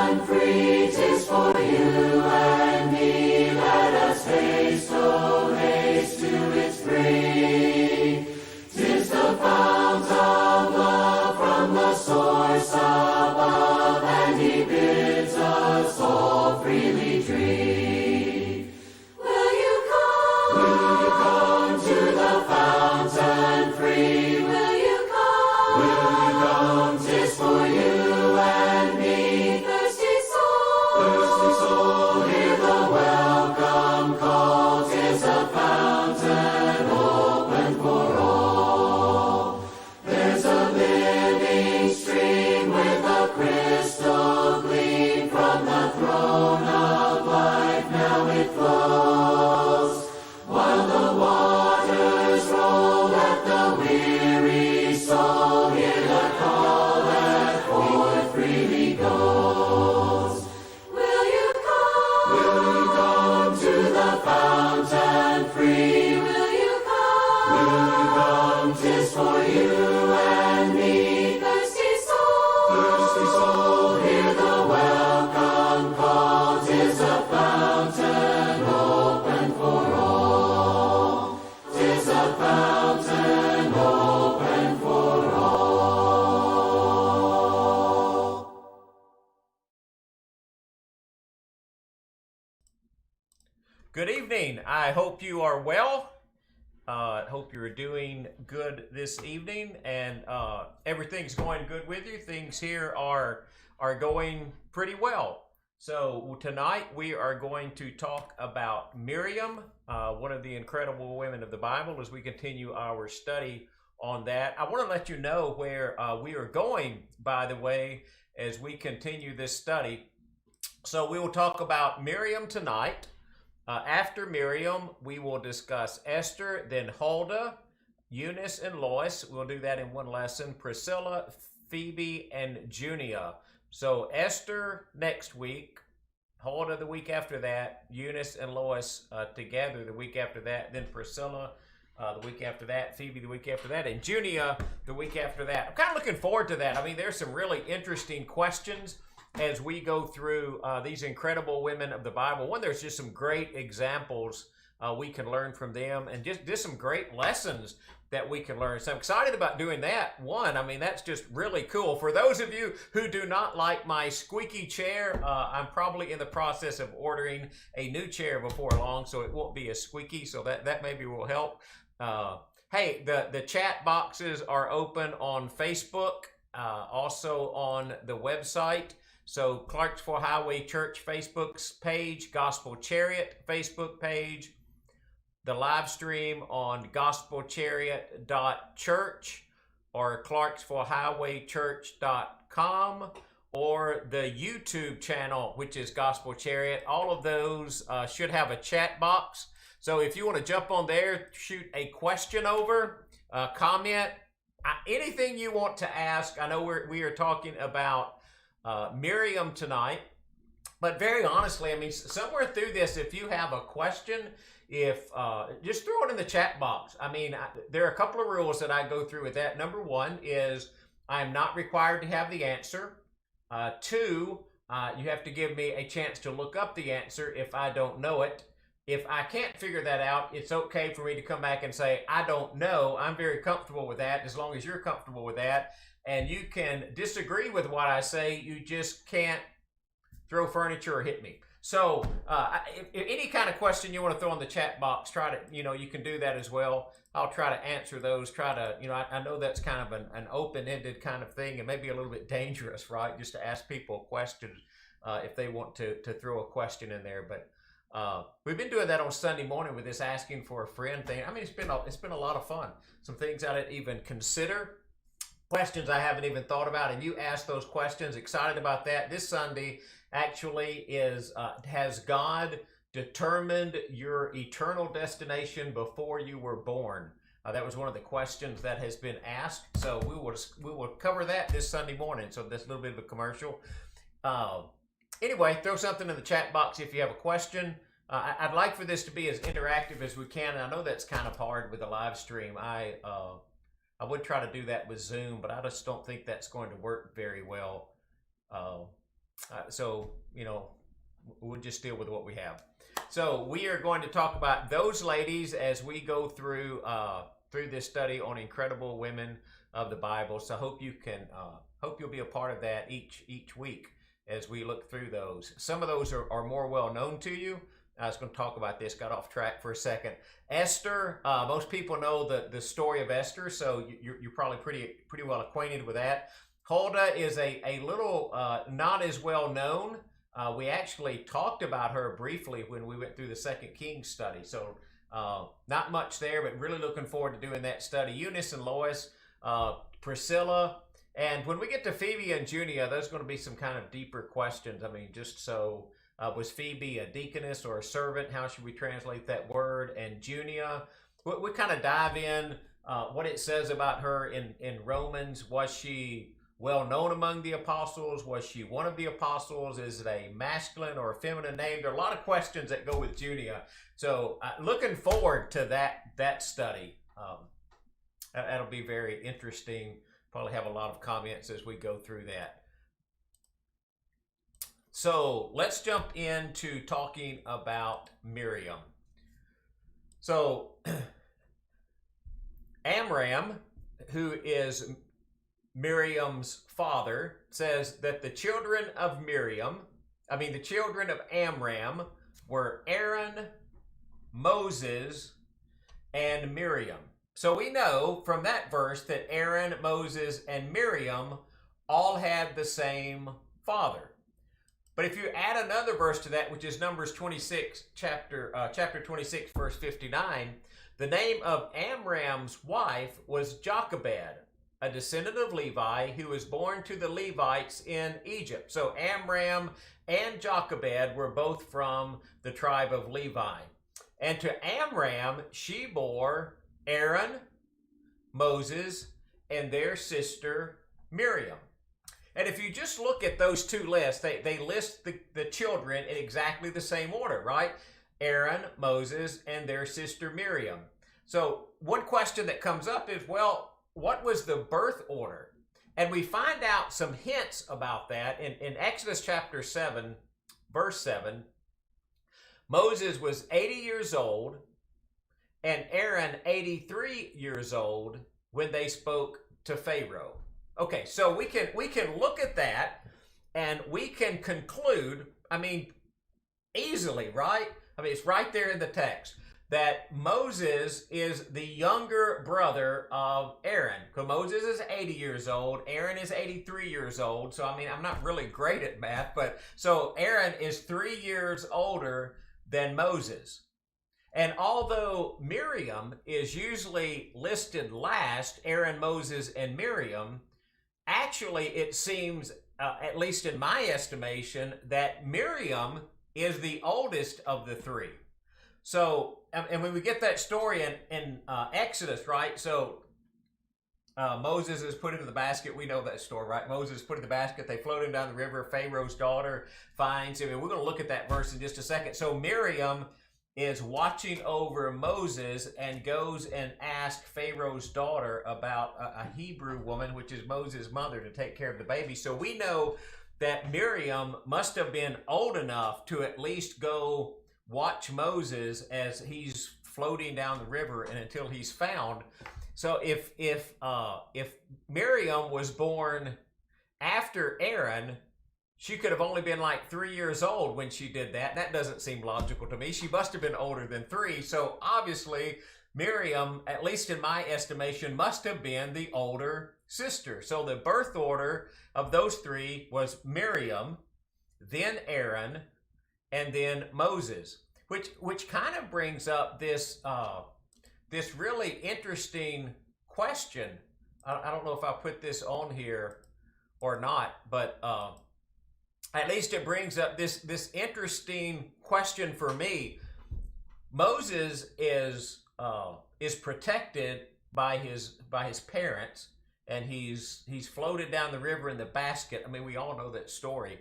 fountain free, 'tis for you and me. Let us haste, oh haste to its brink. 'Tis the fount of love from the source above, and he bids us all freely drink. Will you come? Will you come to the fountain free? Will you come? Will you come? 'Tis for you and me. Thirsty soul, hear the welcome call. 'Tis a fountain open for all. There's a living stream with a crystal gleam. From the throne of life now it flows. While the waters roll, let the weary soul hear the call that forth freely goes. Will you come? Will you come to the fountain free? Will you come? Will you come? 'Tis for you and me. Thirsty soul, hear the welcome call. 'Tis a fountain open for all. 'Tis a fountain open for all. Good evening. I hope you are well. I hope you're doing good this evening, and everything's going good with you. Things here are going pretty well. So tonight we are going to talk about Miriam, one of the incredible women of the Bible, as we continue our study on that. I want to let you know where we are going, by the way, as we continue this study. So we will talk about Miriam tonight. After Miriam, we will discuss Esther, then Huldah, Eunice, and Lois. We'll do that in one lesson. Priscilla, Phoebe, and Junia. So Esther next week, Huldah the week after that, Eunice and Lois together the week after that, then Priscilla the week after that, Phoebe the week after that, and Junia the week after that. I'm kind of looking forward to that. I mean, there's some really interesting questions as we go through these incredible women of the Bible. One, there's just some great examples we can learn from them, and just some great lessons that we can learn. So I'm excited about doing that. One, I mean, that's just really cool. For those of you who do not like my squeaky chair, I'm probably in the process of ordering a new chair before long, so it won't be as squeaky, so that maybe will help. Hey, the chat boxes are open on Facebook, also on the website. So Clarksville Highway Church Facebook page, Gospel Chariot Facebook page, the live stream on gospelchariot.church or clarksvillehighwaychurch.com, or the YouTube channel, which is Gospel Chariot. All of those should have a chat box. So if you want to jump on there, shoot a question over, comment, anything you want to ask. I know we are talking about Miriam tonight, but very honestly, I mean, somewhere through this, if you have a question, just throw it in the chat box. I mean, there are a couple of rules that I go through with that. Number one is I am not required to have the answer. Two, you have to give me a chance to look up the answer if I don't know it. If I can't figure that out, it's okay for me to come back and say, I don't know. I'm very comfortable with that, as long as you're comfortable with that. And you can disagree with what I say, you just can't throw furniture or hit me. So if any kind of question you want to throw in the chat box, try to, you can do that as well. I'll try to answer those, I know that's kind of an open-ended kind of thing, and maybe a little bit dangerous, right? Just to ask people questions if they want to throw a question in there. But we've been doing that on Sunday morning with this asking for a friend thing. I mean, it's been a lot of fun. Some things I didn't even consider, questions I haven't even thought about, and you ask those questions. Excited about that. This Sunday actually is has God determined your eternal destination before you were born? That was one of the questions that has been asked. So we will cover that this Sunday morning. So that's a little bit of a commercial. Anyway, throw something in the chat box if you have a question. I'd like for this to be as interactive as we can. And I know that's kind of hard with a live stream. I would try to do that with Zoom, but I just don't think that's going to work very well. So, we'll just deal with what we have. So we are going to talk about those ladies as we go through this study on incredible women of the Bible. So hope you'll be a part of that each week as we look through those. Some of those are more well known to you. I was going to talk about this, got off track for a second. Esther, most people know the story of Esther, so you're probably pretty well acquainted with that. Huldah is a little not as well known. We actually talked about her briefly when we went through the 2 Kings study, so not much there, but really looking forward to doing that study. Eunice and Lois, Priscilla, and when we get to Phoebe and Junia, there's going to be some kind of deeper questions. I mean, just so, was Phoebe a deaconess or a servant? How should we translate that word? And Junia, we kind of dive in what it says about her in Romans. Was she well known among the apostles? Was she one of the apostles? Is it a masculine or a feminine name? There are a lot of questions that go with Junia. So looking forward to that study. That'll be very interesting. Probably have a lot of comments as we go through that. So let's jump into talking about Miriam. So Amram, who is Miriam's father, says that the children of Amram were Aaron, Moses, and Miriam. So we know from that verse that Aaron, Moses, and Miriam all had the same father. But if you add another verse to that, which is Numbers 26, chapter 26, verse 59, the name of Amram's wife was Jochebed, a descendant of Levi, who was born to the Levites in Egypt. So Amram and Jochebed were both from the tribe of Levi. And to Amram, she bore Aaron, Moses, and their sister Miriam. And if you just look at those two lists, they list the children in exactly the same order, right? Aaron, Moses, and their sister Miriam. So one question that comes up is, well, what was the birth order? And we find out some hints about that in Exodus chapter 7, verse 7. Moses was 80 years old and Aaron 83 years old when they spoke to Pharaoh. Okay, so we can look at that and we can conclude, easily, right? It's right there in the text that Moses is the younger brother of Aaron. Because Moses is 80 years old, Aaron is 83 years old. So I'm not really great at math, but so Aaron is 3 years older than Moses. And although Miriam is usually listed last, Aaron, Moses, and Miriam, actually it seems, at least in my estimation, that Miriam is the oldest of the three. So, and when we get that story in Exodus, right? So Moses is put into the basket. We know that story, right? Moses is put in the basket. They float him down the river. Pharaoh's daughter finds him. And we're going to look at that verse in just a second. So Miriam is watching over Moses and goes and asks Pharaoh's daughter about a Hebrew woman, which is Moses' mother, to take care of the baby. So we know that Miriam must have been old enough to at least go watch Moses as he's floating down the river and until he's found. So if Miriam was born after Aaron, she could have only been like 3 years old when she did that. That doesn't seem logical to me. She must have been older than 3. So obviously Miriam, at least in my estimation, must have been the older sister. So the birth order of those three was Miriam, then Aaron, and then Moses, which kind of brings up this really interesting question. I don't know if I put this on here or not, but at least it brings up this interesting question for me. Moses is protected by his parents, and he's floated down the river in the basket. We all know that story.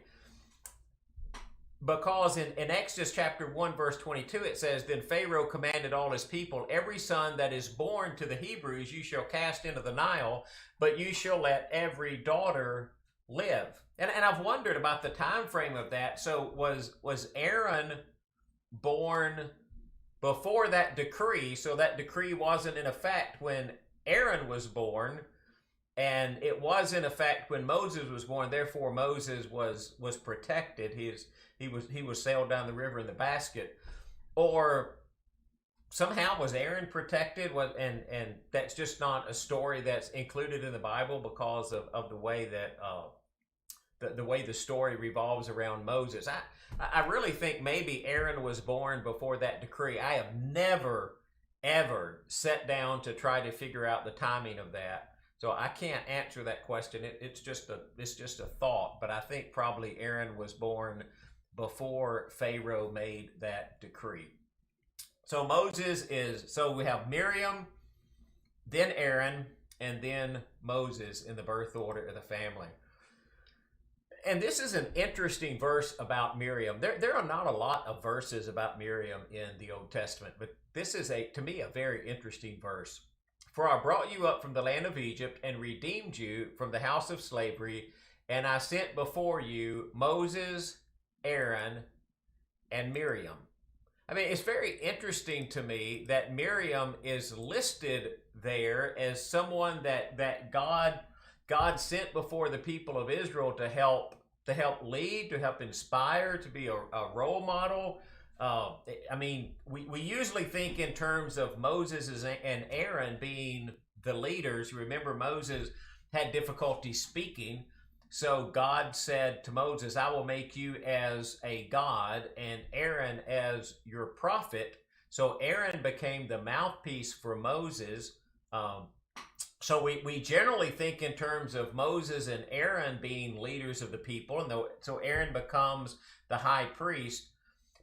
Because in Exodus chapter 1, verse 22, it says, "Then Pharaoh commanded all his people, every son that is born to the Hebrews you shall cast into the Nile, but you shall let every daughter live. And I've wondered about the time frame of that. So was Aaron born before that decree? So that decree wasn't in effect when Aaron was born, and it was in effect when Moses was born. Therefore, Moses was protected. He was sailed down the river in the basket, or somehow was Aaron protected? And that's just not a story that's included in the Bible because of the way that the way the story revolves around Moses. I really think maybe Aaron was born before that decree. I have never ever sat down to try to figure out the timing of that. So I can't answer that question. It's just a thought, but I think probably Aaron was born before Pharaoh made that decree. So so we have Miriam, then Aaron, and then Moses in the birth order of the family. And this is an interesting verse about Miriam. There are not a lot of verses about Miriam in the Old Testament, but this is to me, a very interesting verse. For I brought you up from the land of Egypt and redeemed you from the house of slavery, and I sent before you Moses, Aaron, and Miriam. I mean, it's very interesting to me that Miriam is listed there as someone that God sent before the people of Israel to help lead, to help inspire, to be a role model. I mean, we usually think in terms of Moses and Aaron being the leaders. Remember, Moses had difficulty speaking. So God said to Moses, I will make you as a god and Aaron as your prophet. So Aaron became the mouthpiece for Moses. So we generally think in terms of Moses and Aaron being leaders of the people. And so Aaron becomes the high priest.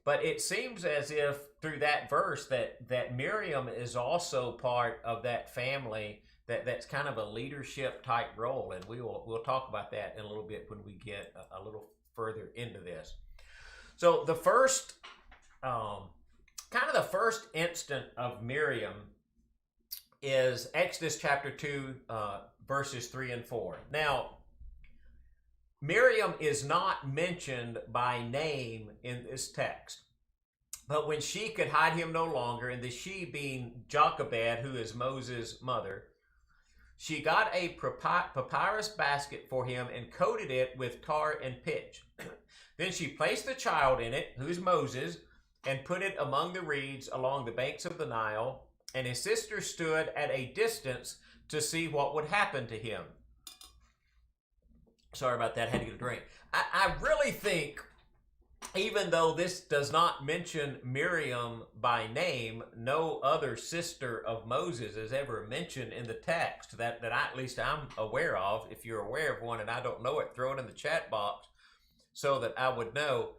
But it seems as if through that verse that Miriam is also part of that family that's kind of a leadership type role, and we'll talk about that in a little bit when we get a little further into this. So the first instant of Miriam is Exodus chapter 2, verses 3 and 4. Now, Miriam is not mentioned by name in this text. But when she could hide him no longer, and the she being Jochebed, who is Moses' mother, she got a papyrus basket for him and coated it with tar and pitch. Then she placed the child in it, who is Moses, and put it among the reeds along the banks of the Nile, and his sister stood at a distance to see what would happen to him. Sorry about that, I had to get a drink. I really think, even though this does not mention Miriam by name, no other sister of Moses is ever mentioned in the text that at least I'm aware of. If you're aware of one and I don't know it, throw it in the chat box so that I would know.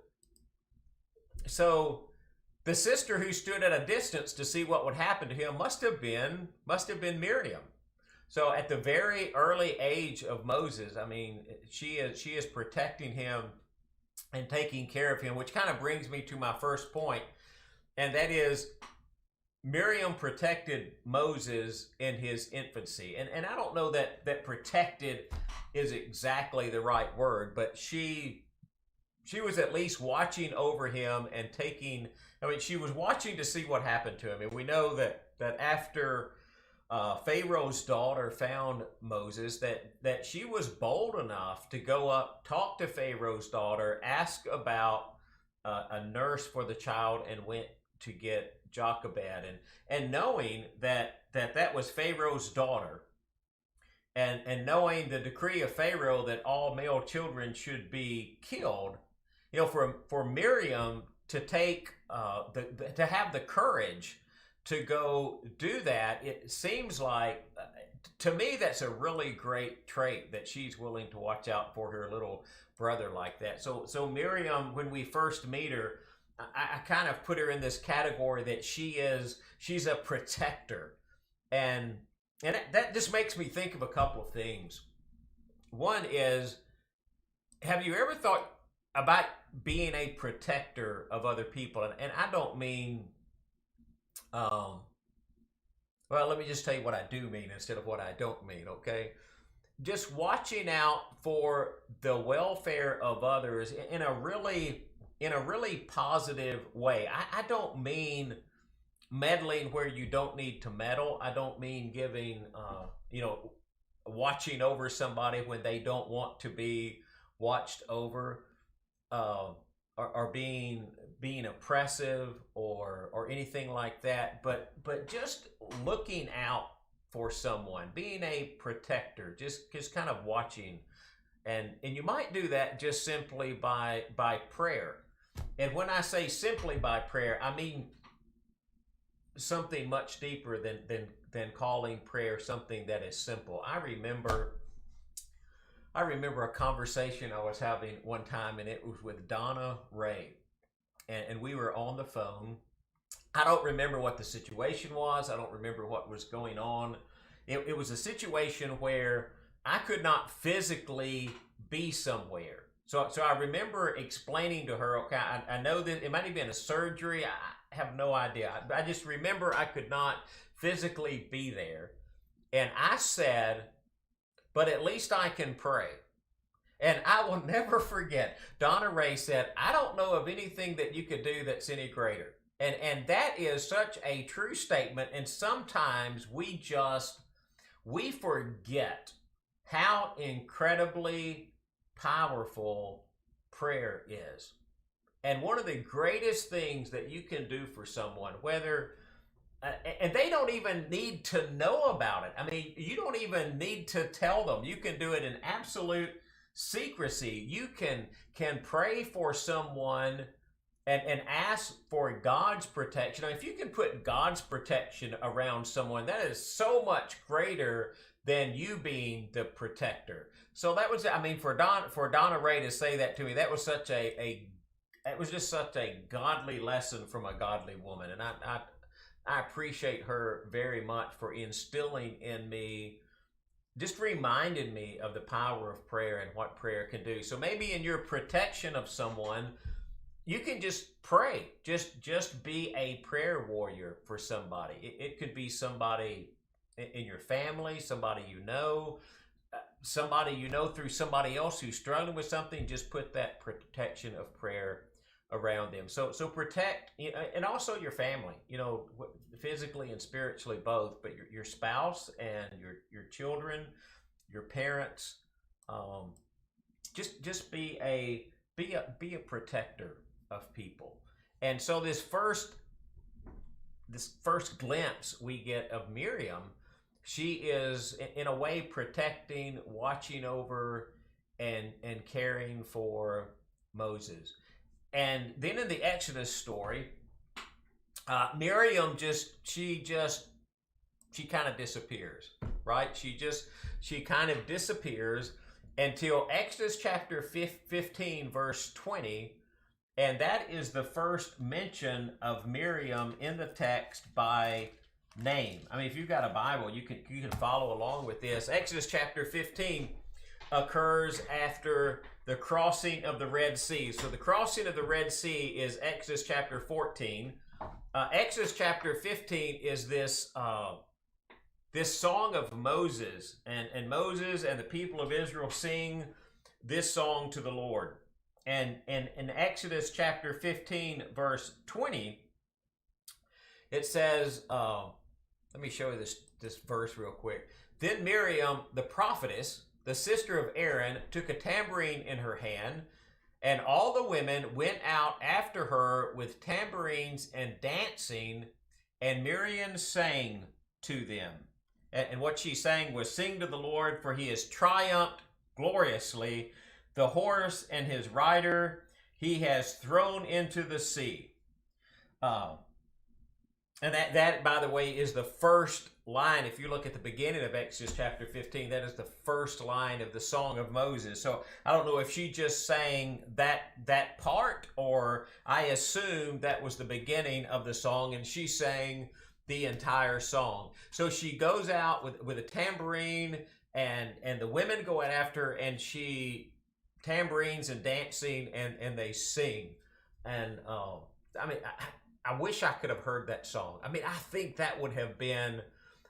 So the sister who stood at a distance to see what would happen to him must have been Miriam. So at the very early age of Moses, I mean, she is protecting him and taking care of him, which kind of brings me to my first point, and that is Miriam protected Moses in his infancy. And I don't know that protected is exactly the right word, but she was at least watching over him and she was watching to see what happened to him. And we know that after Pharaoh's daughter found Moses, that she was bold enough to go up, talk to Pharaoh's daughter, ask about a nurse for the child, and went to get Jochebed. And knowing that was Pharaoh's daughter, and knowing the decree of Pharaoh that all male children should be killed, for Miriam to take to have the courage to go do that, it seems like, to me, that's a really great trait, that she's willing to watch out for her little brother like that. So Miriam, when we first meet her, I kind of put her in this category that she's a protector. And that just makes me think of a couple of things. One is, have you ever thought about being a protector of other people? And I don't mean... well, let me just tell you what I do mean instead of what I don't mean, okay? just watching out for the welfare of others in a really positive way. I don't mean meddling where you don't need to meddle. I don't mean giving, watching over somebody when they don't want to be watched over, uh, or being oppressive or anything like that. But just looking out for someone, being a protector, just kind of watching, and you might do that just simply by prayer. And when I say simply by prayer, I mean something much deeper than calling prayer something that is simple. I remember a conversation I was having one time, and it was with Donna Ray, and we were on the phone. I don't remember what the situation was. I don't remember what was going on. It was a situation where I could not physically be somewhere. So I remember explaining to her, okay, I know that it might have been a surgery. I have no idea. I just remember I could not physically be there. And I said, but at least I can pray. And I will never forget, Donna Ray said, I don't know of anything that you could do that's any greater. And that is such a true statement. And sometimes we forget how incredibly powerful prayer is. And one of the greatest things that you can do for someone, and they don't even need to know about it. I mean, you don't even need to tell them. You can do it in absolute secrecy. You can pray for someone and ask for God's protection. Now, if you can put God's protection around someone, that is so much greater than you being the protector. So that was, I mean, for Donna Ray to say that to me, that was it was just such a godly lesson from a godly woman. And I appreciate her very much for instilling in me, just reminded me of the power of prayer and what prayer can do. So maybe in your protection of someone, you can just pray. Just be a prayer warrior for somebody. It could be somebody in your family, somebody you know through somebody else who's struggling with something. Just put that protection of prayer around them. So protect, and also your family, physically and spiritually both, but your spouse and your children, your parents. Just be a protector of people. And so this first glimpse we get of Miriam, she is in a way protecting, watching over, and caring for Moses. And then in the Exodus story, Miriam she kind of disappears, right? She kind of disappears until Exodus chapter 15, verse 20, and that is the first mention of Miriam in the text by name. I mean, if you've got a Bible, you can follow along with this. Exodus chapter 15 occurs after the crossing of the Red Sea. So the crossing of the Red Sea is Exodus chapter 14. Exodus chapter 15 is this song of Moses, and Moses and the people of Israel sing this song to the Lord. And in Exodus chapter 15, verse 20, it says, let me show you this verse real quick. Then Miriam, the prophetess, the sister of Aaron, took a tambourine in her hand, and all the women went out after her with tambourines and dancing, and Miriam sang to them. And what she sang was, "Sing to the Lord, for he has triumphed gloriously. The horse and his rider he has thrown into the sea." And that, by the way, is the first line. If you look at the beginning of Exodus chapter 15, that is the first line of the Song of Moses. So I don't know if she just sang that part, or I assume that was the beginning of the song, and she sang the entire song. So she goes out with a tambourine, and the women go out after her, and she tambourines and dancing, and they sing. And I mean, I wish I could have heard that song. I mean, I think that would have been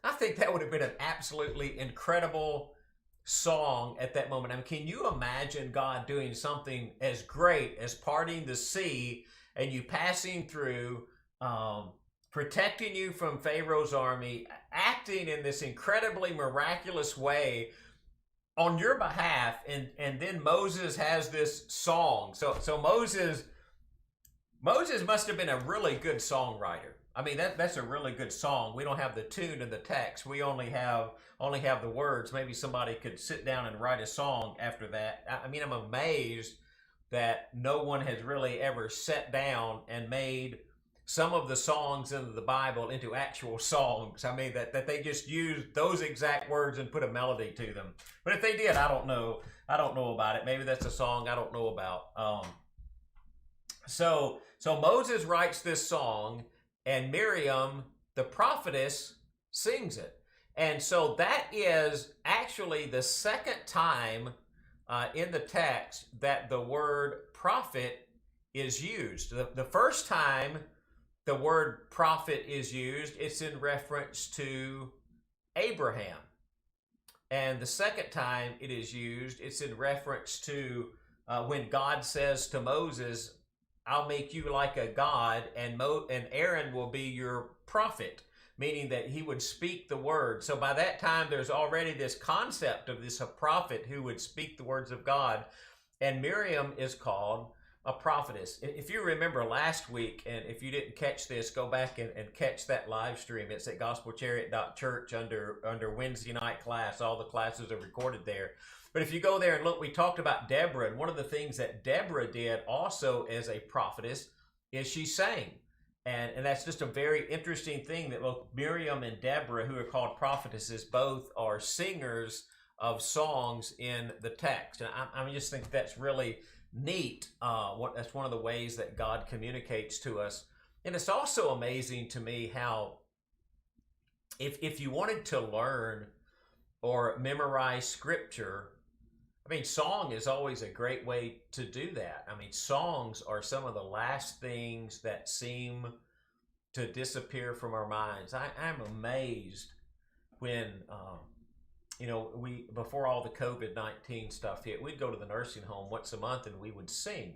an absolutely incredible song at that moment. I mean, can you imagine God doing something as great as parting the sea and you passing through, protecting you from Pharaoh's army, acting in this incredibly miraculous way on your behalf, and then Moses has this song. So Moses must have been a really good songwriter. I mean, that's a really good song. We don't have the tune and the text. We only have the words. Maybe somebody could sit down and write a song after that. I mean, I'm amazed that no one has really ever sat down and made some of the songs in the Bible into actual songs. I mean, that they just used those exact words and put a melody to them. But if they did, I don't know. I don't know about it. Maybe that's a song I don't know about. So Moses writes this song, and Miriam, the prophetess, sings it. And so that is actually the second time in the text that the word prophet is used. The first time the word prophet is used, it's in reference to Abraham. And the second time it is used, it's in reference to when God says to Moses, I'll make you like a god, and Aaron will be your prophet, meaning that he would speak the word. So by that time, there's already this concept of this a prophet who would speak the words of God, and Miriam is called a prophetess. If you remember last week, and if you didn't catch this, go back and catch that live stream. It's at gospelchariot.church under Wednesday night class. All the classes are recorded there. But if you go there and look, we talked about Deborah, and one of the things that Deborah did also as a prophetess is she sang. And that's just a very interesting thing that both Miriam and Deborah, who are called prophetesses, both are singers of songs in the text. And I just think that's really neat. That's one of the ways that God communicates to us. And it's also amazing to me how if you wanted to learn or memorize scripture, I mean, song is always a great way to do that. I mean, songs are some of the last things that seem to disappear from our minds. I'm amazed when, before all the COVID-19 stuff hit, we'd go to the nursing home once a month and we would sing.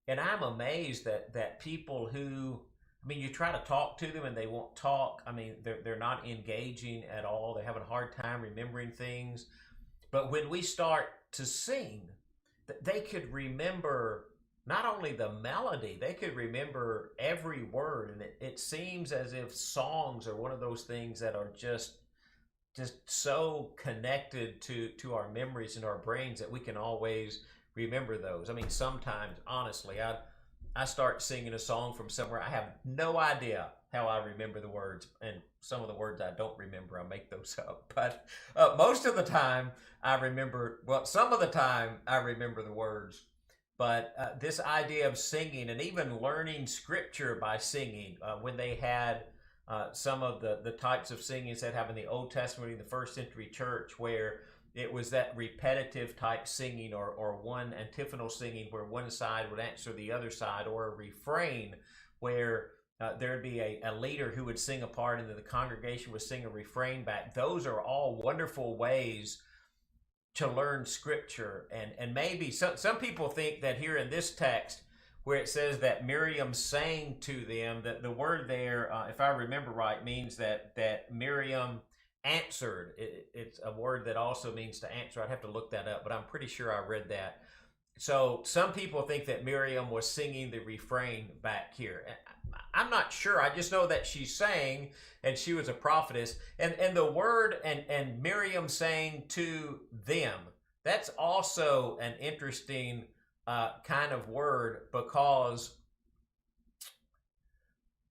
And I'm amazed that people who, I mean, you try to talk to them and they won't talk. I mean, they're not engaging at all. They're having a hard time remembering things. But when we start to sing, they could remember not only the melody, they could remember every word. And it seems as if songs are one of those things that are just so connected to our memories and our brains that we can always remember those. I mean, sometimes, honestly, I start singing a song from somewhere. I have no idea how I remember the words, and some of the words I don't remember. I make those up. But most of the time, some of the time I remember the words. But this idea of singing and even learning scripture by singing, when they had some of the types of singings that have in the Old Testament in the first century church, where it was that repetitive type singing or one antiphonal singing where one side would answer the other side, or a refrain where there'd be a leader who would sing a part and then the congregation would sing a refrain back. Those are all wonderful ways to learn scripture. And maybe some people think that here in this text where it says that Miriam sang to them, that the word there, if I remember right, means that Miriam answered. It's a word that also means to answer. I'd have to look that up, but I'm pretty sure I read that. So some people think that Miriam was singing the refrain back here. I'm not sure. I just know that she sang and she was a prophetess. And the word and Miriam saying to them, that's also an interesting kind of word, because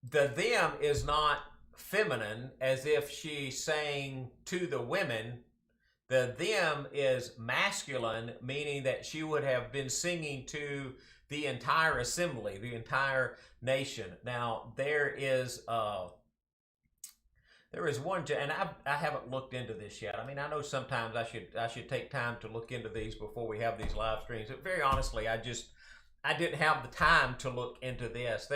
the them is not feminine as if she sang to the women. The them is masculine, meaning that she would have been singing to the entire assembly, the entire nation. Now, there is one, and I haven't looked into this yet. I mean, I know sometimes I should take time to look into these before we have these live streams. But very honestly, I didn't have the time to look into this.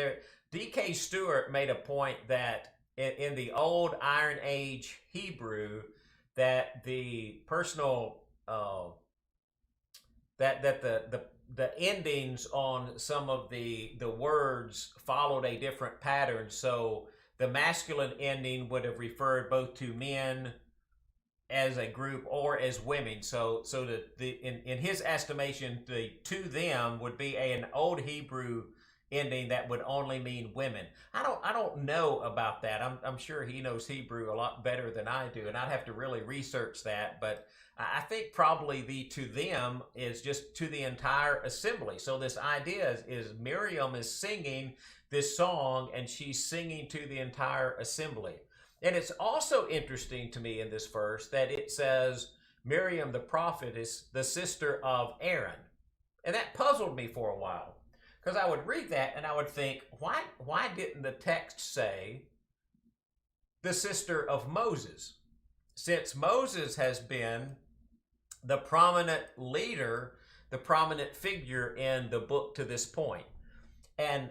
D.K. Stewart made a point that in the old Iron Age Hebrew, that the personal the endings on some of the words followed a different pattern. So the masculine ending would have referred both to men as a group or as women. So in his estimation, the to them would be an old Hebrew ending that would only mean women. I don't know about that. I'm sure he knows Hebrew a lot better than I do, and I'd have to really research that. But I think probably the to them is just to the entire assembly. So this idea is Miriam is singing this song, and she's singing to the entire assembly. And it's also interesting to me in this verse that it says Miriam the prophet is the sister of Aaron. And that puzzled me for a while, because I would read that and I would think, why didn't the text say the sister of Moses? Since Moses has been the prominent leader, the prominent figure in the book to this point. And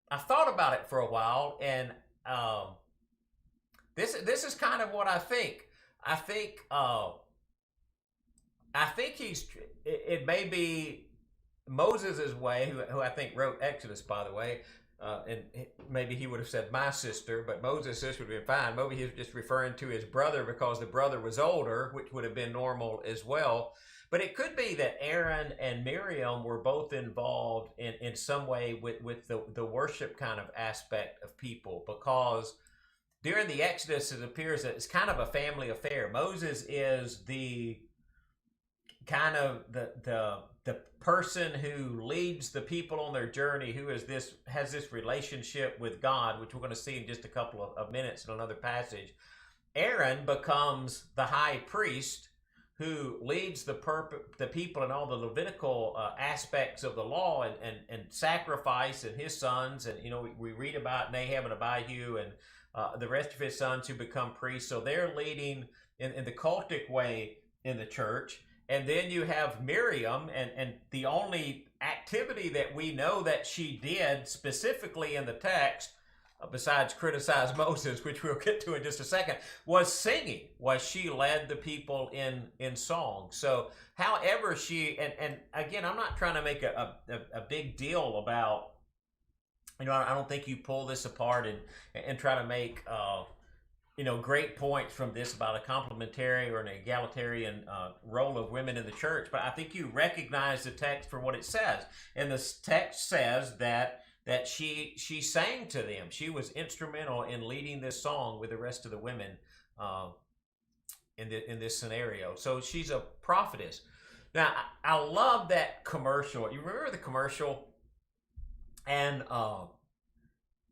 I thought about it for a while, and this is kind of what I think. I think it may be Moses' way, who I think wrote Exodus, by the way, and maybe he would have said my sister, but Moses' sister would have been fine. Maybe he was just referring to his brother because the brother was older, which would have been normal as well. But it could be that Aaron and Miriam were both involved in some way with the worship kind of aspect of people, because during the Exodus, it appears that it's kind of a family affair. Moses is the kind of the person who leads the people on their journey, who has this relationship with God, which we're going to see in just a couple of minutes in another passage. Aaron becomes the high priest who leads the people in all the Levitical aspects of the law and sacrifice, and his sons. And we read about Nahab and Abihu and the rest of his sons who become priests. So they're leading in the cultic way in the church. And then you have Miriam, and the only activity that we know that she did specifically in the text, besides criticize Moses, which we'll get to in just a second, was singing. She led the people in song. So however she, and again, I'm not trying to make a big deal about, I don't think you pull this apart and try to make great points from this about a complementary or an egalitarian role of women in the church. But I think you recognize the text for what it says. And the text says that she sang to them. She was instrumental in leading this song with the rest of the women in this scenario. So she's a prophetess. Now, I love that commercial. You remember the commercial? And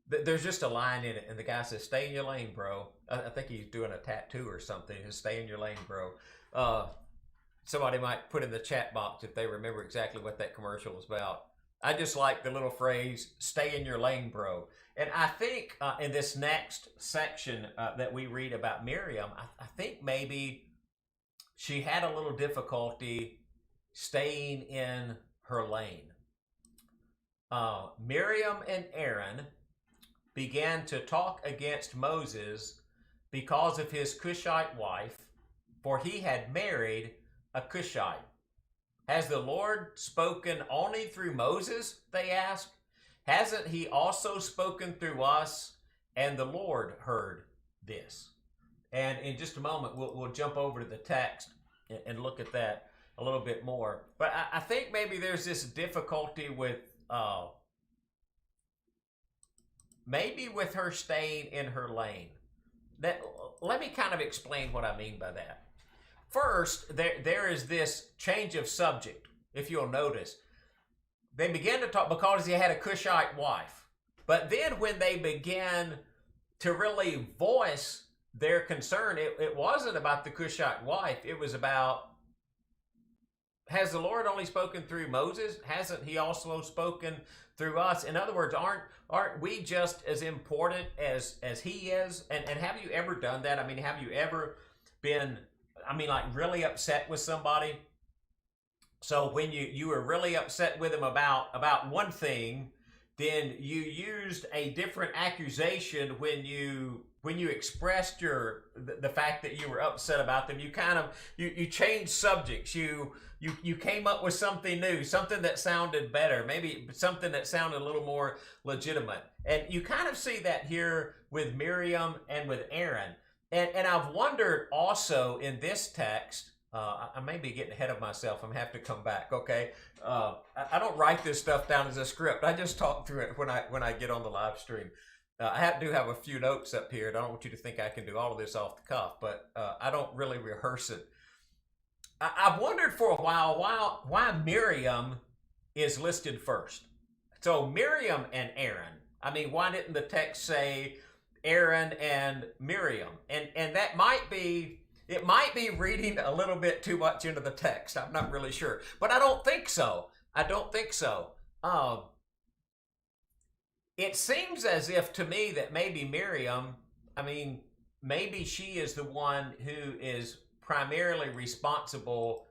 there's just a line in it, and the guy says, "Stay in your lane, bro." I think he's doing a tattoo or something. Just stay in your lane, bro. Somebody might put in the chat box if they remember exactly what that commercial was about. I just like the little phrase, "Stay in your lane, bro." And I think in this next section that we read about Miriam, I think maybe she had a little difficulty staying in her lane. Miriam and Aaron began to talk against Moses because of his Cushite wife, for he had married a Cushite. "Has the Lord spoken only through Moses?" they asked. "Hasn't he also spoken through us?" And the Lord heard this. And in just a moment, we'll jump over to the text and look at that a little bit more. But I think maybe there's this difficulty with maybe with her staying in her lane. Let me kind of explain what I mean by that. First, there is this change of subject, if you'll notice. They began to talk because he had a Cushite wife. But then when they began to really voice their concern, it wasn't about the Cushite wife. It was about, has the Lord only spoken through Moses? Hasn't he also spoken through us? In other words, aren't we just as important as he is? And have you ever done that? I mean, have you ever been, like really upset with somebody? So when you were really upset with them about one thing, then you used a different accusation when you expressed the fact that you were upset about them. You kind of you changed subjects. You came up with something new, something that sounded better, maybe something that sounded a little more legitimate. And you kind of see that here with Miriam and with Aaron. And I've wondered also in this text, I may be getting ahead of myself. I'm going to have to come back, okay? I don't write this stuff down as a script. I just talk through it when I get on the live stream. I do have a few notes up here, and I don't want you to think I can do all of this off the cuff, but I don't really rehearse it. I've wondered for a while why Miriam is listed first. So Miriam and Aaron. I mean, why didn't the text say Aaron and Miriam? And that might be... It might be reading a little bit too much into the text. I'm not really sure. But I don't think so. I don't think so. It seems as if to me that maybe Miriam, I mean, maybe she is the one who is primarily responsible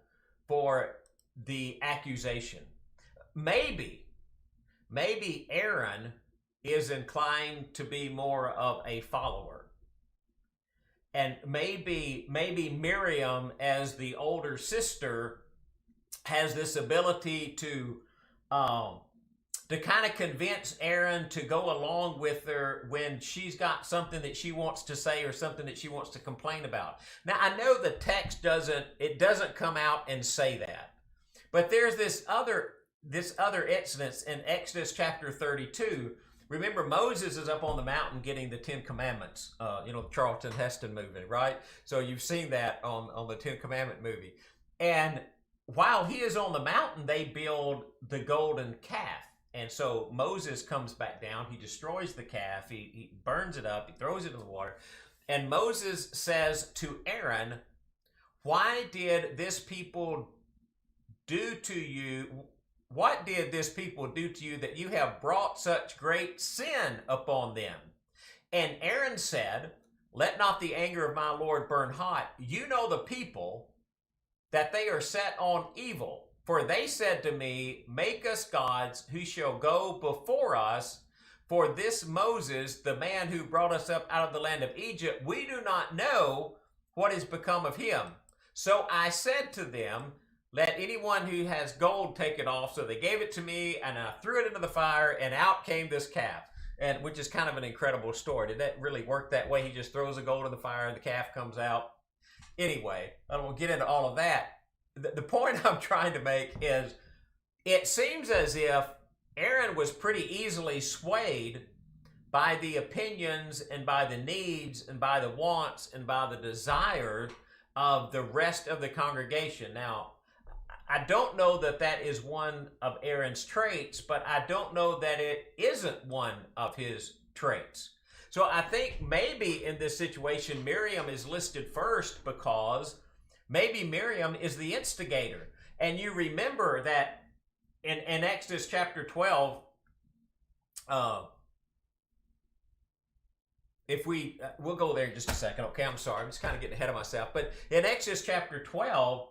for the accusation. Maybe Aaron is inclined to be more of a follower. And maybe Miriam, as the older sister, has this ability to kind of convince Aaron to go along with her when she's got something that she wants to say or something that she wants to complain about. Now, I know the text doesn't come out and say that, but there's this other instance in Exodus chapter 32. Remember, Moses is up on the mountain getting the Ten Commandments, the Charlton Heston movie, right? So you've seen that on the Ten Commandment movie. And while he is on the mountain, they build the golden calf. And so Moses comes back down. He destroys the calf. He burns it up. He throws it in the water. And Moses says to Aaron, why did this people do to you... What did this people do to you that you have brought such great sin upon them? And Aaron said, let not the anger of my Lord burn hot. You know the people, that they are set on evil. For they said to me, make us gods who shall go before us. For this Moses, the man who brought us up out of the land of Egypt, we do not know what is become of him. So I said to them, let anyone who has gold take it off. So they gave it to me, and I threw it into the fire, and out came this calf. And which is kind of an incredible story. Did that really work that way? He just throws the gold in the fire, and the calf comes out. Anyway, I don't want to get into all of that. The point I'm trying to make is, it seems as if Aaron was pretty easily swayed by the opinions and by the needs and by the wants and by the desires of the rest of the congregation. Now, I don't know that that is one of Aaron's traits, but I don't know that it isn't one of his traits. So I think maybe in this situation, Miriam is listed first because maybe Miriam is the instigator. And you remember that in Exodus chapter 12, we'll go there in just a second. Okay, I'm sorry. I'm just kind of getting ahead of myself. But in Exodus chapter 12,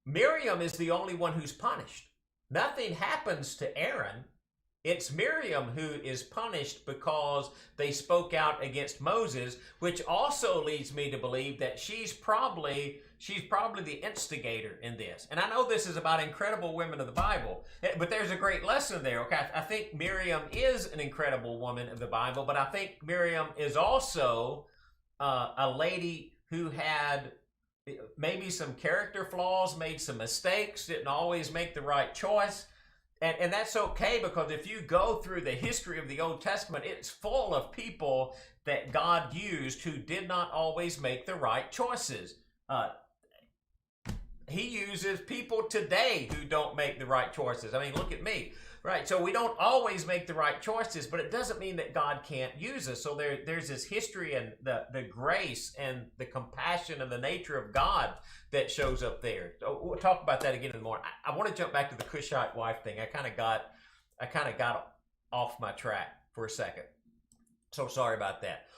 Miriam is the only one who's punished. Nothing happens to Aaron. It's Miriam who is punished because they spoke out against Moses, which also leads me to believe that she's probably the instigator in this. And I know this is about incredible women of the Bible, but there's a great lesson there. Okay, I think Miriam is an incredible woman of the Bible, but I think Miriam is also a lady who had maybe some character flaws, made some mistakes, didn't always make the right choice. And that's okay, because if you go through the history of the Old Testament, it's full of people that God used who did not always make the right choices. He uses people today who don't make the right choices. I mean, look at me. Right, so we don't always make the right choices, but it doesn't mean that God can't use us. So there's this history and the grace and the compassion and the nature of God that shows up there. So we'll talk about that again in the morning. I want to jump back to the Cushite wife thing. I kind of got off my track for a second. So sorry about that.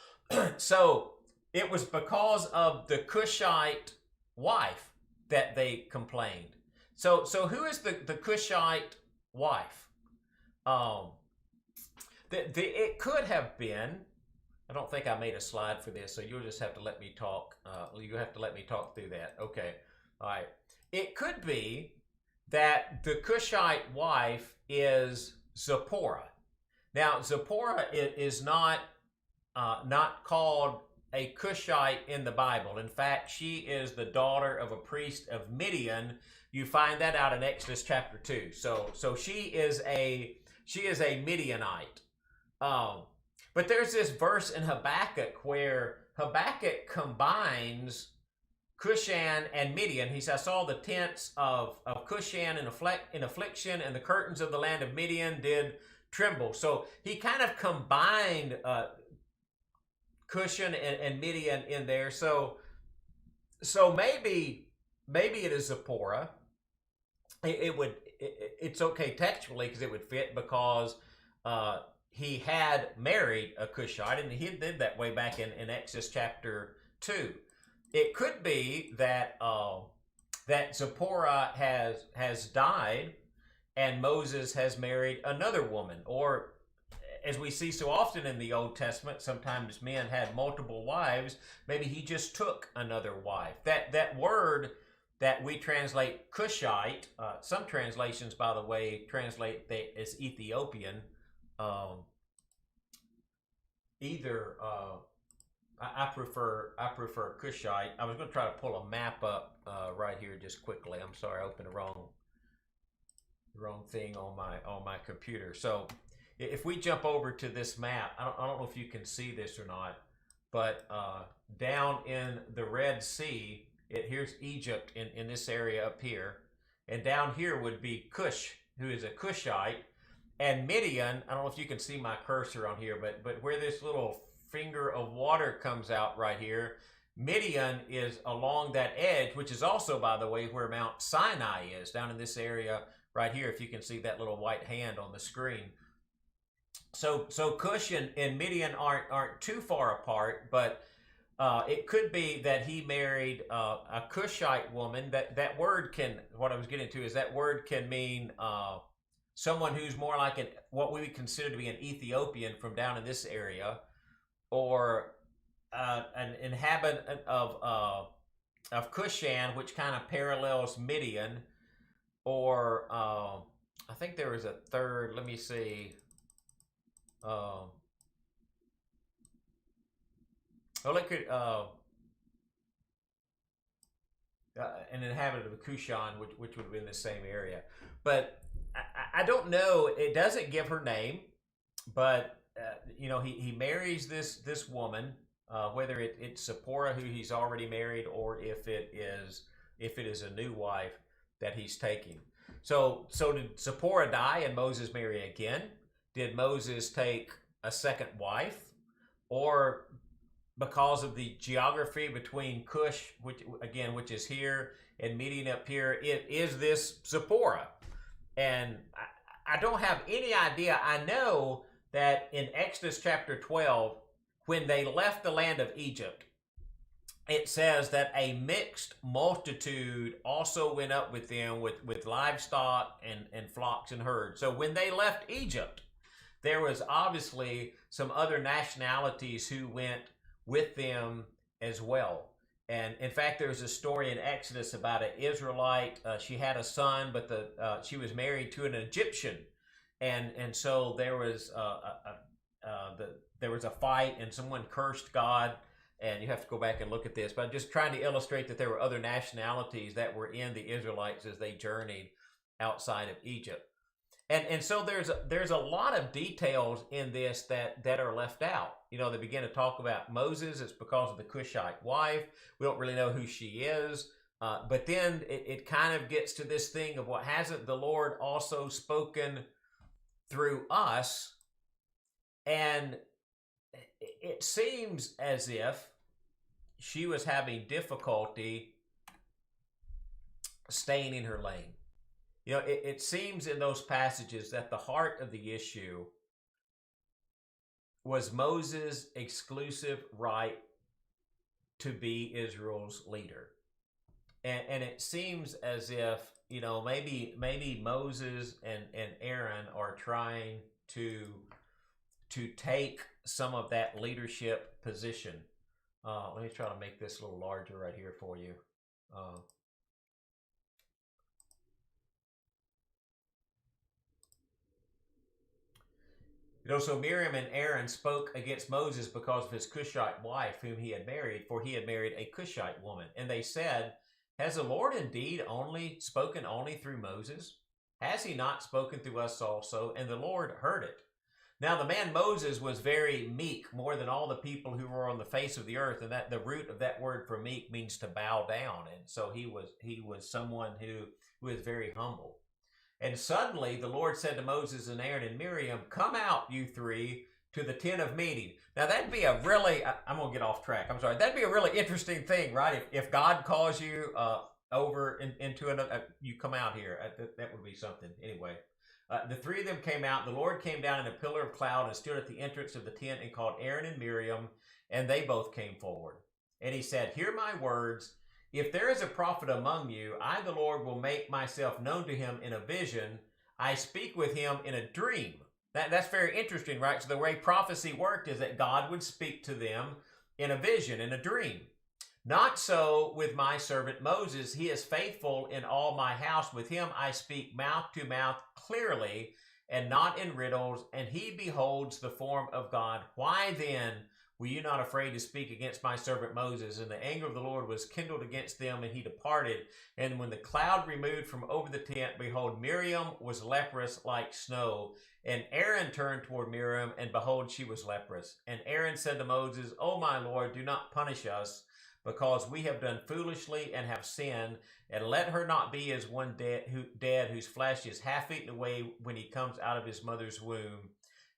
So it was because of the Cushite wife that they complained. So who is the Cushite wife? It could have been. I don't think I made a slide for this, so you'll just have to let me talk. You'll have to let me talk through that. Okay. All right. It could be that the Cushite wife is Zipporah. Now, Zipporah is not called a Cushite in the Bible. In fact, she is the daughter of a priest of Midian. You find that out in Exodus chapter 2. So she is a Midianite. But there's this verse in Habakkuk where Habakkuk combines Cushan and Midian. He says, I saw the tents of Cushan in affliction, and the curtains of the land of Midian did tremble. So he kind of combined Cushan and Midian in there. So maybe it is Zipporah. It's okay textually because it would fit, because he had married a Cushite, and he did that way back in Exodus chapter 2. It could be that that Zipporah has died and Moses has married another woman, or as we see so often in the Old Testament, sometimes men had multiple wives. Maybe he just took another wife. That word that we translate Cushite, some translations, by the way, translate it as Ethiopian. I prefer Cushite. I was going to try to pull a map up right here just quickly. I'm sorry, I opened the wrong thing on my computer. So if we jump over to this map, I don't know if you can see this or not, but down in the Red Sea, here's Egypt in this area up here, and down here would be Cush, who is a Cushite, and Midian. I don't know if you can see my cursor on here, but where this little finger of water comes out right here, Midian is along that edge, which is also, by the way, where Mount Sinai is, down in this area right here, if you can see that little white hand on the screen. So Cush and Midian aren't too far apart, but it could be that he married a Cushite woman. That word can, what I was getting to is that word can mean someone who's more like what we would consider to be an Ethiopian from down in this area, or an inhabitant of Cushan, which kind of parallels Midian, or I think there was a third. Let me see. It could an inhabitant of Cushan, which would be in the same area, but I don't know. It doesn't give her name, but he marries this woman, whether it's Zipporah, who he's already married, or if it is a new wife that he's taking. So did Zipporah die and Moses marry again? Did Moses take a second wife? Or because of the geography between Cush, which is here, and Midian up here, is this Zipporah? And I don't have any idea. I know that in Exodus chapter 12, when they left the land of Egypt, it says that a mixed multitude also went up with them with livestock and flocks and herds. So when they left Egypt, there was obviously some other nationalities who went with them as well. And in fact, there's a story in Exodus about an Israelite. She had a son, but she was married to an Egyptian, and so there was a fight, and someone cursed God. And you have to go back and look at this, but I'm just trying to illustrate that there were other nationalities that were in the Israelites as they journeyed outside of Egypt. And so there's a lot of details in this that are left out. They begin to talk about Moses. It's because of the Cushite wife. We don't really know who she is. But then it kind of gets to this thing of, what hasn't the Lord also spoken through us? And it seems as if she was having difficulty staying in her lane. It seems in those passages that the heart of the issue was Moses' exclusive right to be Israel's leader. And it seems as if, maybe Moses and Aaron are trying to to take some of that leadership position. Let me try to make this a little larger right here for you. So Miriam and Aaron spoke against Moses because of his Cushite wife whom he had married, for he had married a Cushite woman. And they said, has the Lord indeed spoken only through Moses? Has he not spoken through us also? And the Lord heard it. Now the man Moses was very meek, more than all the people who were on the face of the earth. And that the root of that word for meek means to bow down. And so he was someone who was very humble. And suddenly the Lord said to Moses and Aaron and Miriam, come out, you three, to the tent of meeting. Now that'd be a really, I'm going to get off track. I'm sorry. That'd be a really interesting thing, right? If God calls you over into another, you come out here. That would be something. Anyway, the three of them came out. The Lord came down in a pillar of cloud and stood at the entrance of the tent and called Aaron and Miriam, and they both came forward. And he said, hear my words. If there is a prophet among you, I, the Lord, will make myself known to him in a vision. I speak with him in a dream. That's very interesting, right? So the way prophecy worked is that God would speak to them in a vision, in a dream. Not so with my servant Moses. He is faithful in all my house. With him I speak mouth to mouth clearly and not in riddles, and he beholds the form of God. Why then were you not afraid to speak against my servant Moses? And the anger of the Lord was kindled against them, and he departed. And when the cloud removed from over the tent, behold, Miriam was leprous like snow. And Aaron turned toward Miriam, and behold, she was leprous. And Aaron said to Moses, O my Lord, do not punish us, because we have done foolishly and have sinned. And let her not be as one dead whose flesh is half eaten away when he comes out of his mother's womb.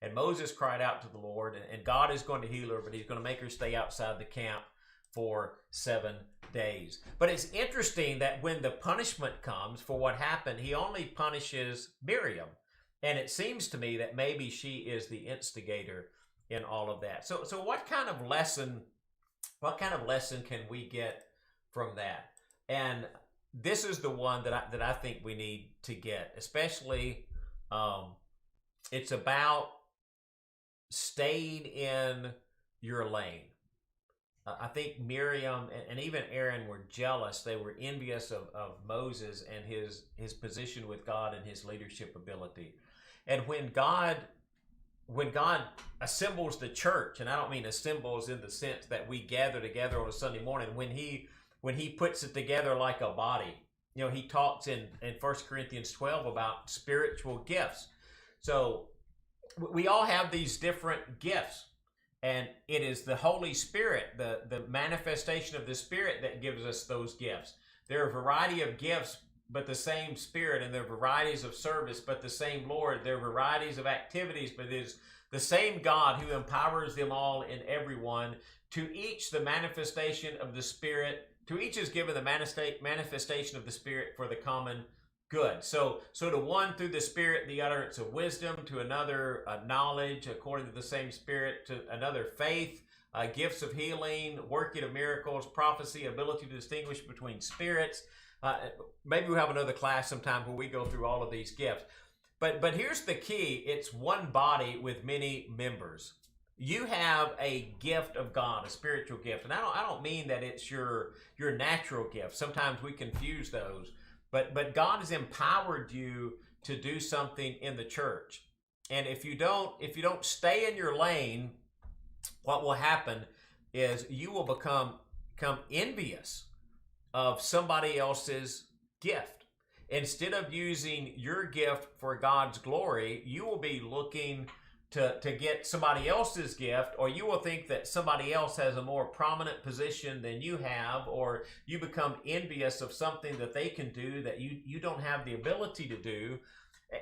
And Moses cried out to the Lord, and God is going to heal her, but he's going to make her stay outside the camp for 7 days. But it's interesting that when the punishment comes for what happened, he only punishes Miriam. And it seems to me that maybe she is the instigator in all of that. So what kind of lesson can we get from that? And this is the one that I think we need to get, especially it's about staying in your lane. I think Miriam and even Aaron were jealous. They were envious of Moses and his position with God and his leadership ability. And when God assembles the church, and I don't mean assembles in the sense that we gather together on a Sunday morning, when he puts it together like a body, he talks in 1 Corinthians 12 about spiritual gifts. So we all have these different gifts, and it is the Holy Spirit, the manifestation of the Spirit, that gives us those gifts. There are a variety of gifts, but the same Spirit, and there are varieties of service, but the same Lord. There are varieties of activities, but it is the same God who empowers them all in everyone. To each the manifestation of the Spirit, to each is given the manifestation of the Spirit for the common good. So to one through the Spirit, the utterance of wisdom, to another knowledge according to the same Spirit, to another faith, gifts of healing, working of miracles, prophecy, ability to distinguish between spirits. Maybe we'll have another class sometime where we go through all of these gifts. But here's the key. It's one body with many members. You have a gift of God, a spiritual gift. And I don't mean that it's your natural gift. Sometimes we confuse those. But God has empowered you to do something in the church. And if you don't stay in your lane, what will happen is you will become envious of somebody else's gift. Instead of using your gift for God's glory, you will be looking to get somebody else's gift, or you will think that somebody else has a more prominent position than you have, or you become envious of something that they can do that you don't have the ability to do.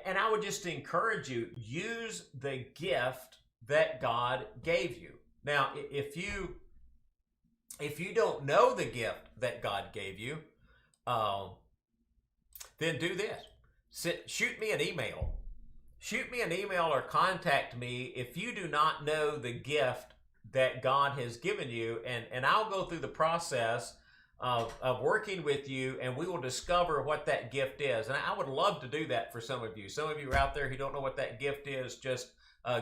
And I would just encourage you, use the gift that God gave you. Now, if you don't know the gift that God gave you, then do this. Shoot me an email. Shoot me an email or contact me if you do not know the gift that God has given you, and I'll go through the process of working with you, and we will discover what that gift is. And I would love to do that for some of you. Some of you are out there who don't know what that gift is. Just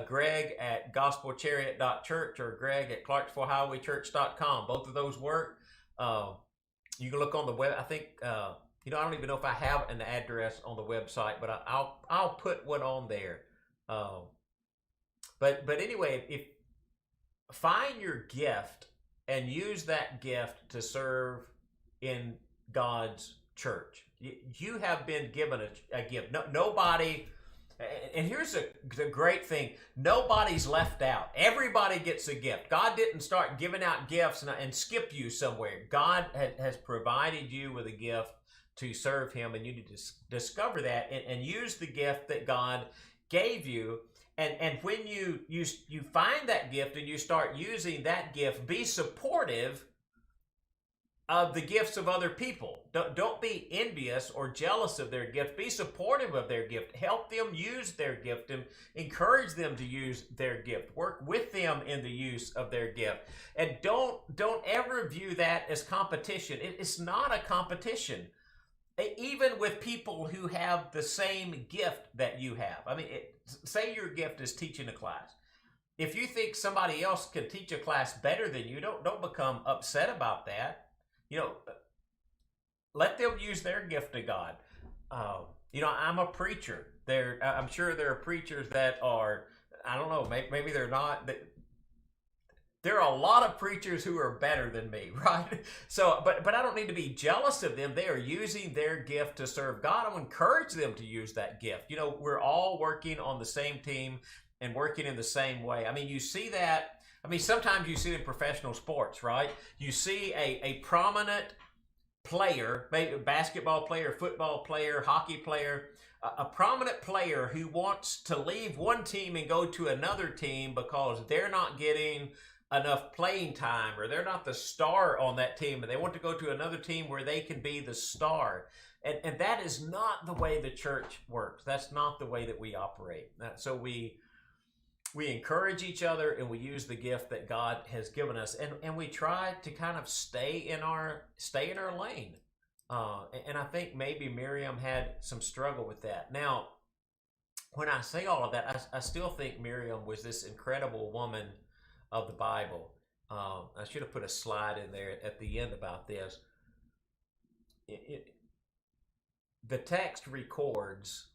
Greg at gospelchariot.church or Greg at clarksvillehighwaychurch.com. Both of those work. You can look on the web. I think I don't even know if I have an address on the website, but I'll put one on there. But anyway, if find your gift and use that gift to serve in God's church. You have been given a gift. Nobody, and here's the great thing: nobody's left out. Everybody gets a gift. God didn't start giving out gifts and skip you somewhere. God has provided you with a gift to serve Him, and you need to discover that and use the gift that God gave you. And when you find that gift and you start using that gift, be supportive of the gifts of other people. Don't be envious or jealous of their gift. Be supportive of their gift. Help them use their gift and encourage them to use their gift. Work with them in the use of their gift. And don't ever view that as competition. It's not a competition. Even with people who have the same gift that you have. I mean, say your gift is teaching a class. If you think somebody else can teach a class better than you, don't become upset about that. Let them use their gift to God. I'm a preacher. I'm sure there are preachers that are, I don't know, maybe they're not. There are a lot of preachers who are better than me, right? So, but I don't need to be jealous of them. They are using their gift to serve God. I will encourage them to use that gift. We're all working on the same team and working in the same way. I mean, you see that. I mean, sometimes you see it in professional sports, right? You see a prominent player, maybe a basketball player, football player, hockey player, a prominent player who wants to leave one team and go to another team because they're not getting enough playing time or they're not the star on that team and they want to go to another team where they can be the star. And that is not the way the church works. That's not the way that we operate. So we encourage each other and we use the gift that God has given us, and we try to kind of stay in our lane. And I think maybe Miriam had some struggle with that. Now, when I say all of that, I still think Miriam was this incredible woman of the Bible. I should have put a slide in there at the end about this. The text records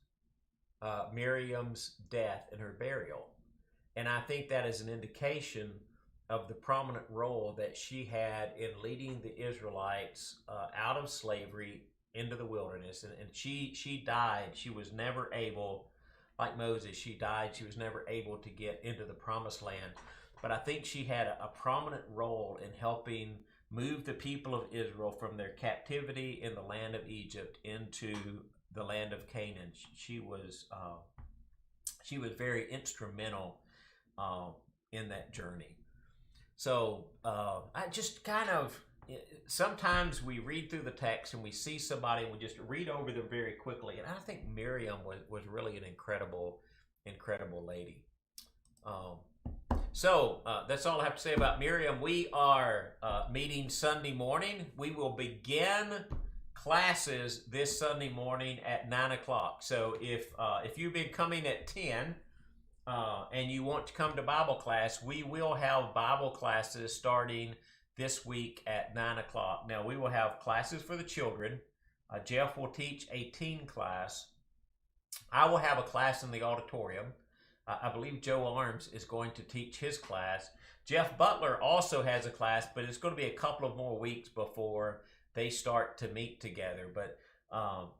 Miriam's death and her burial. And I think that is an indication of the prominent role that she had in leading the Israelites out of slavery into the wilderness. And she died. She was never able, like Moses, she died. She was never able to get into the promised land. But I think she had a prominent role in helping move the people of Israel from their captivity in the land of Egypt into the land of Canaan. She was very instrumental in that journey. So I just kind of, sometimes we read through the text and we see somebody and we just read over them very quickly. And I think Miriam was really an incredible lady. So that's all I have to say about Miriam. We are meeting Sunday morning. We will begin classes this Sunday morning at 9 o'clock. So if you've been coming at 10, and you want to come to Bible class, we will have Bible classes starting this week at 9 o'clock. Now, we will have classes for the children. Jeff will teach a teen class. I will have a class in the auditorium. I believe Joe Arms is going to teach his class. Jeff Butler also has a class, but it's going to be a couple of more weeks before they start to meet together. But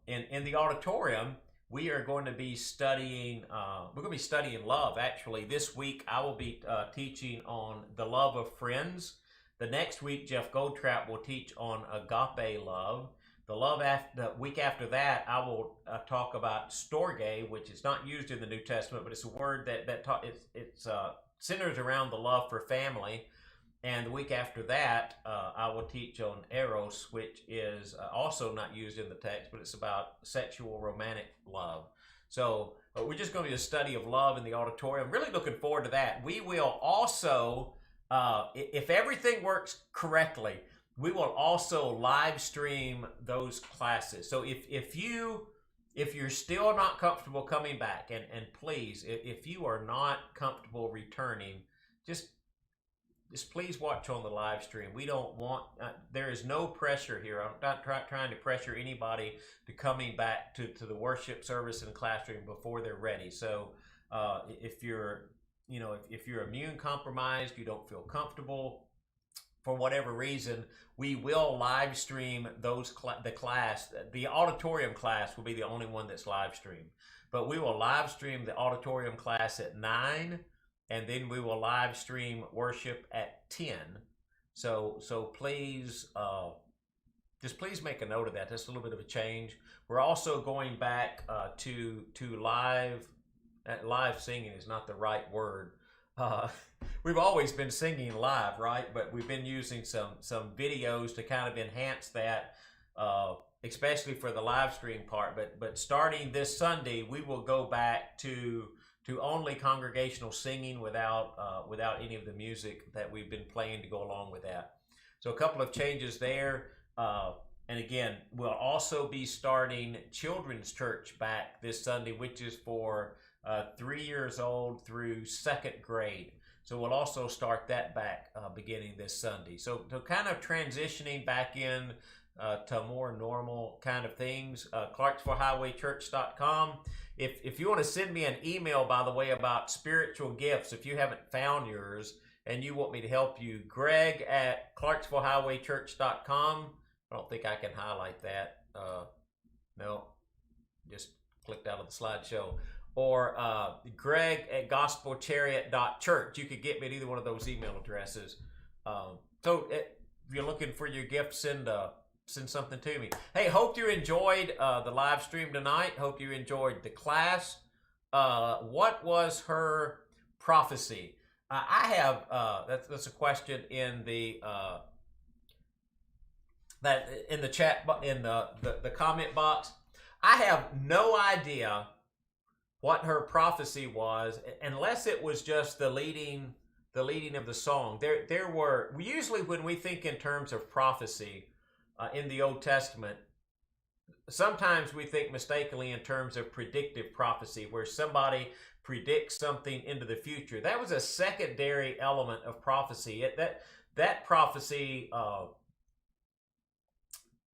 in the auditorium, we are going to be studying, love. Actually, this week I will be teaching on the love of friends. The next week, Jeff Goldtrap will teach on agape love. The week after that, I will talk about storge, which is not used in the New Testament, but it's a word that centers around the love for family. And the week after that, I will teach on eros, which is also not used in the text, but it's about sexual romantic love. So we're just going to be a study of love in the auditorium. Really looking forward to that. We will also, if everything works correctly, we will also live stream those classes. So if you if you're still not comfortable coming back, and please, if you are not comfortable returning, just please watch on the live stream. We don't want, there is no pressure here. I'm not trying to pressure anybody to coming back to the worship service and classroom before they're ready. So if you're, if you're immune compromised, you don't feel comfortable for whatever reason, we will live stream the class. The auditorium class will be the only one that's live streamed, but we will live stream the auditorium class at 9, and then we will live stream worship at 10. So please, just please make a note of that. That's a little bit of a change. We're also going back to live. Live singing is not the right word. We've always been singing live, right? But we've been using some videos to kind of enhance that, especially for the live stream part. But starting this Sunday, we will go back to only congregational singing without any of the music that we've been playing to go along with that. So a couple of changes there. And again, we'll also be starting children's church back this Sunday, which is for 3 years old through 2nd grade. So we'll also start that back beginning this Sunday. So kind of transitioning back in to more normal kind of things. ClarksvilleHighwayChurch.com. If you want to send me an email, by the way, about spiritual gifts, if you haven't found yours and you want me to help you, Greg at ClarksvilleHighwayChurch.com. I don't think I can highlight that. No, just clicked out of the slideshow. Or Greg at gospelchariot.church. You could get me at either one of those email addresses. So if you're looking for your gift, send something to me. Hey, hope you enjoyed the live stream tonight. Hope you enjoyed the class. What was her prophecy? I have that's a question in the in the chat, in the comment box. I have no idea what her prophecy was, unless it was just the leading of the song. There were, usually when we think in terms of prophecy in the Old Testament, sometimes we think mistakenly in terms of predictive prophecy, where somebody predicts something into the future. That was a secondary element of prophecy. That prophecy,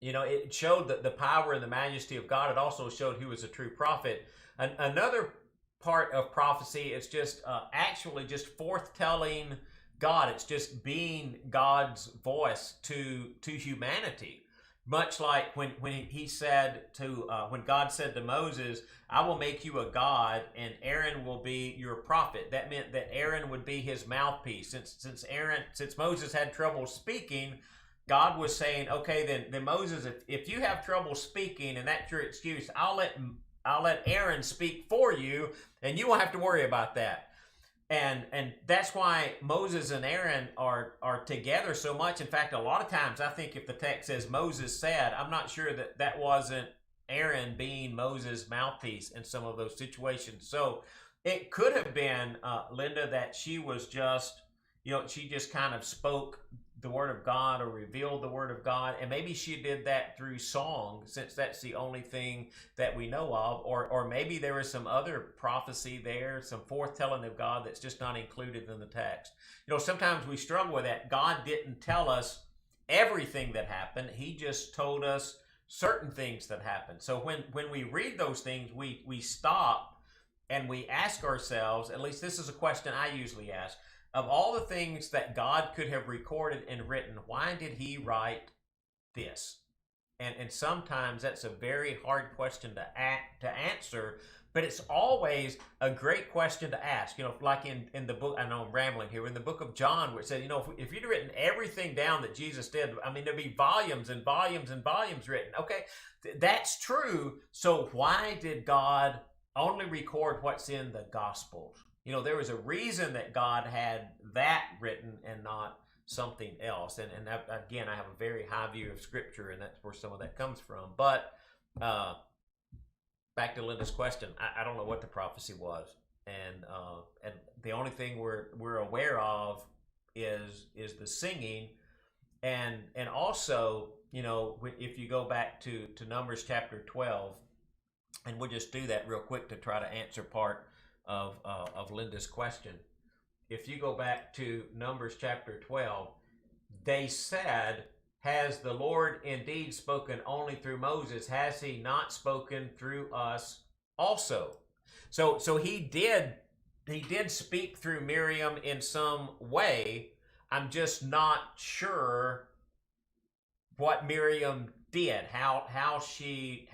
it showed the power and the majesty of God. It also showed who was a true prophet. Another part of prophecy is just actually just forthtelling God. It's just being God's voice to humanity. Much like when he said to when God said to Moses, "I will make you a god, and Aaron will be your prophet." That meant that Aaron would be his mouthpiece. Since Moses had trouble speaking, God was saying, "Okay, then Moses, if you have trouble speaking and that's your excuse, I'll let Aaron speak for you, and you won't have to worry about that." And that's why Moses and Aaron are together so much. In fact, a lot of times I think if the text says Moses said, I'm not sure that wasn't Aaron being Moses' mouthpiece in some of those situations. So it could have been, Linda, that she was just, she just kind of spoke the word of God or revealed the word of God, and maybe she did that through song, since that's the only thing that we know of, or maybe there was some other prophecy there, some foretelling of God that's just not included in the text. Sometimes we struggle with that. God didn't tell us everything that happened. He just told us certain things that happened. So when we read those things, we stop and we ask ourselves, at least this is a question I usually ask, of all the things that God could have recorded and written, why did he write this? And sometimes that's a very hard question to answer, but it's always a great question to ask. Like in the book, I know I'm rambling here, in the book of John, where it said, if you'd written everything down that Jesus did, there'd be volumes and volumes and volumes written. Okay, that's true. So why did God only record what's in the Gospels? There was a reason that God had that written and not something else. And again, I have a very high view of Scripture, and that's where some of that comes from. But back to Linda's question, I don't know what the prophecy was, and the only thing we're aware of is the singing, and also if you go back to Numbers chapter 12, And we'll just do that real quick to try to answer part of Linda's question. If you go back to Numbers chapter 12, they said, has the Lord indeed spoken only through Moses? Has he not spoken through us also? So he did speak through Miriam in some way. I'm just not sure what Miriam did, how she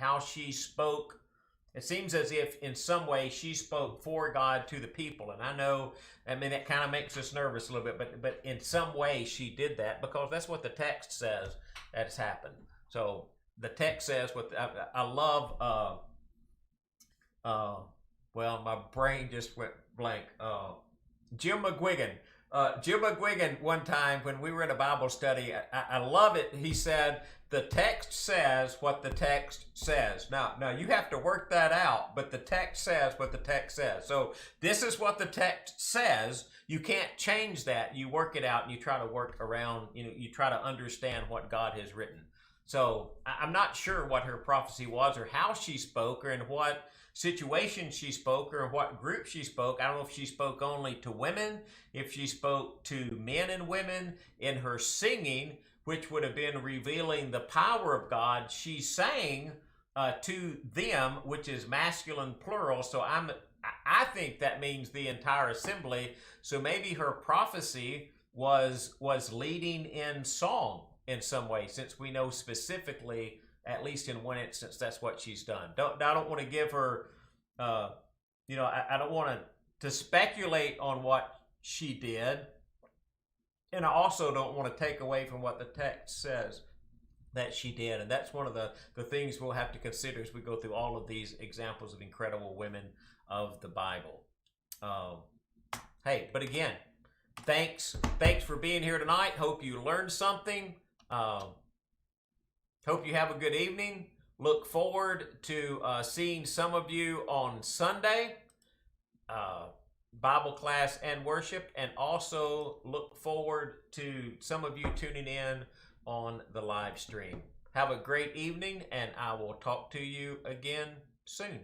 spoke. It seems as if in some way she spoke for God to the people. And I know, I mean, it kind of makes us nervous a little bit, but in some way she did that because that's what the text says that's happened. So the text says what I love, well, my brain just went blank. Jim McGuigan. Jim McGuigan, one time when we were in a Bible study, I love it. He said, the text says what the text says. Now you have to work that out, but the text says what the text says. So this is what the text says. You can't change that. You work it out and you try to work around, you try to understand what God has written. So I'm not sure what her prophecy was or how she spoke or in what situation she spoke or in what group she spoke. I don't know if she spoke only to women, if she spoke to men and women in her singing, which would have been revealing the power of God. She sang to them, which is masculine plural. So I think that means the entire assembly. So maybe her prophecy was leading in song in some way, since we know specifically, at least in one instance, that's what she's done. I don't want to give her, I don't want to speculate on what she did. And I also don't want to take away from what the text says that she did. And that's one of the things we'll have to consider as we go through all of these examples of incredible women of the Bible. Hey, but again, thanks for being here tonight. Hope you learned something. Hope you have a good evening. Look forward to seeing some of you on Sunday, Bible class and worship, and also look forward to some of you tuning in on the live stream. Have a great evening, and I will talk to you again soon.